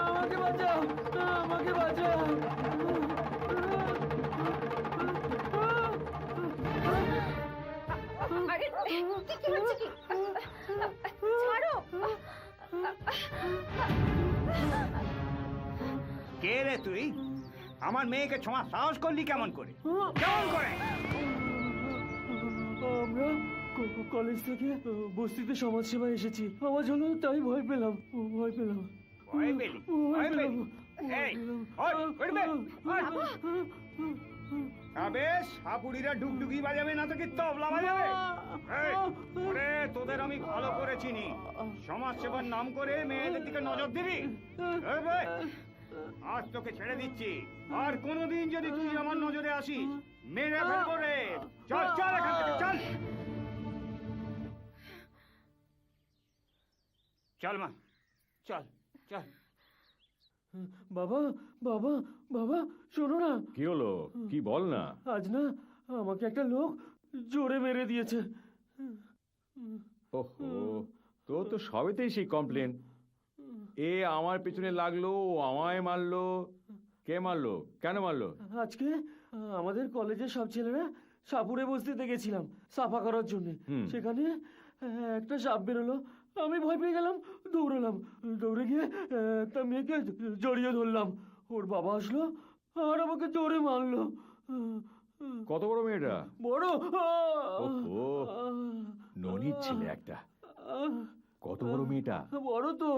আমাকে বাঁচাও, আমাকে বাঁচাও। আরে কি হচ্ছে কি? ছাড়ো। কে রে তুই? আমার মেয়েকে ছোঁয়া সাহস করলি কেমন করে? কেমন করে? আমরা কলেজ থেকে বস্তিতে সমাজসেবা এসেছি। আওয়াজ হলো তাই ভয় পেলাম। ভয় পেলি? ভয় পেলি? এই, ওই, উঠবে, ওই। বেশ, হাপুড়িরা ডুগডুগি বাজাবে না তো কি তবলা বাজাবে? এই, ওরে, তোদের আমি ভালো করে চিনি। সমাজ সেবার নাম করে মেয়েদের দিকে নজর দিবি? এই বে, আজ তোকে ছেড়ে দিচ্ছি। আর কোনোদিন যদি তুই আমার নজরে আসিস, মেরে ফেলবো রে। চল চল এখান থেকে, চল। চল মা, চল চল। বাবা, বাবা, বাবা, শোনো না। কি হলো? কি বল না। আজ না আমাকে একটা লোক জোরে মেরে দিয়েছে। ওহো, তোর তো সবেতেই সেই কমপ্লেন। এ আমার পেছনে লাগলো, ও আমায় মারলো। কে মারলো? কেন মারলো? আজকে আমাদের কলেজের সব ছেলেরা সাপুরে বস্তিতে গেছিলাম সাফা করার জন্য। সেখানে একটা সাপ বেরোলো। আমি ভয় পেয়ে গেলাম, দৌড়ালাম। দৌড়ে গিয়ে একটা মেয়েকে জড়িয়ে ধরলাম। ওর বাবা আসলো আর আমাকে জোরে মারলো। কত বড় মেয়েটা? বড়। ওহো, ননির ছেলে একটা। কত বড় মেয়েটা? বড় তো।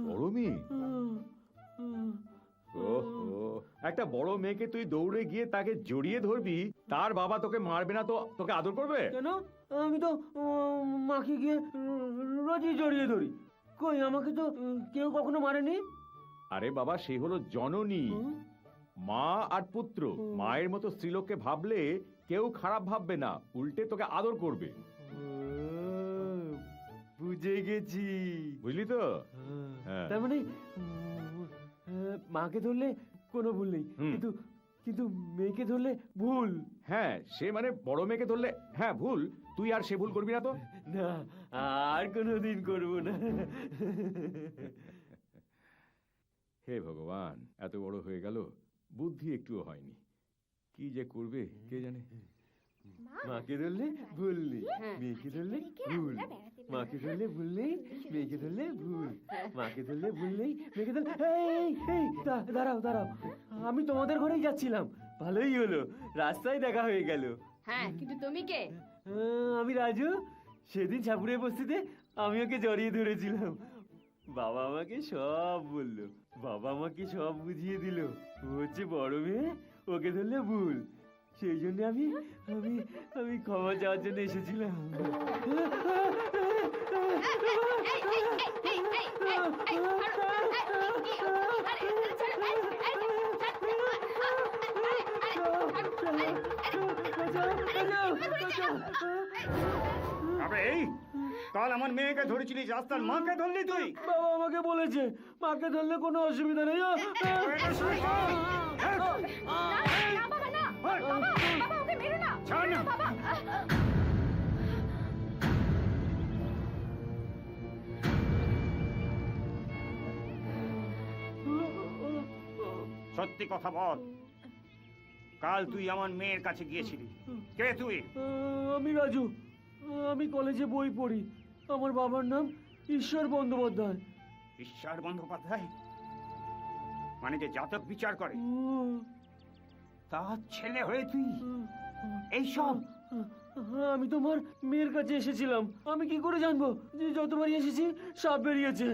বড় মেয়ে? ওহো, একটা বড় মেয়েকে তুই দৌড়ে গিয়ে তাকে জড়িয়ে ধরবি, তার বাবা তোকে মারবে না তো তোকে আদর করবে? কেন? আমি তো মাকে গিয়ে রোজই জড়িয়ে ধরি। কই, আমাকে তো কেউ কখনো মারেনি। আরে বাবা, সে হলো জননী, মা আর পুত্র। মায়ের মতো স্ত্রীলোককে ভাবলে কেউ খারাপ ভাববে না, উল্টে তোকে আদর করবে। বুঝে গেছি। বুঝলি তো? হ্যাঁ। তার মানে মাকে ধরলে কোনো ভুল নেই, কিন্তু কিন্তু মেয়েকে ধরলে ভুল। হ্যাঁ, সে মানে বড় মেয়েকে ধরলে হ্যাঁ ভুল। তুই আর সে ভুল করবি না তো? না, আর কোনোদিন করবো না। হে ভগবান, এত বড় হয়ে গেল, বুদ্ধি একটুও হয়নি। কি যে করবে কে জানে। মাকে ধরলে ভুল নেই, মেয়েকে ধরলে ভুল। মাকে ধরলে ভুল নেই, মেয়েকে ধরলে ভুল। মাকে ধরলে ভুল নেই, মেয়েকে ধরলে। এই এই, দাঁড়াও দাঁড়াও, আমি তোমাদের ঘরেই যাচ্ছিলাম। ভালোই হলো, রাস্তায় দেখা হয়ে গেল। হ্যাঁ, কিন্তু তুমি কে? আমি রাজু। সেদিন ছাপুরে বস্তিতে আমি ওকে জড়িয়ে ধরেছিলাম। বাবা আমাকে সব বললো, বাবা আমাকে সব বুঝিয়ে দিল। ও হচ্ছে বড় মেয়ে, ওকে ধরলে ভুল। সেই জন্য আমি আমি আমি ক্ষমা চাওয়ার জন্য এসেছিলাম। এই, কাল আমার মেয়েকে ধরেছিলিস, রাস্তার মাকে ধরলি তুই? বাবা আমাকে বলেছে মাকে ধরলে কোনো অসুবিধা নেই। সত্যি কথা বল, কাল তুই আমার মেয়ের কাছে গিয়েছিলি। কে তুই? আমি রাজু, আমি কলেজে বই পড়ি। আমার বাবার নাম ঈশ্বর বন্দ্যোপাধ্যায়। ঈশ্বর বন্দ্যোপাধ্যায় মানে যে জাতক বিচার করে, তার ছেলে হয়ে তুই এইসব? আমি তোমার মেয়ের কাছে এসেছিলাম। আমি কি করে জানবো যে যতবারই এসেছি সাপ বেরিয়েছে?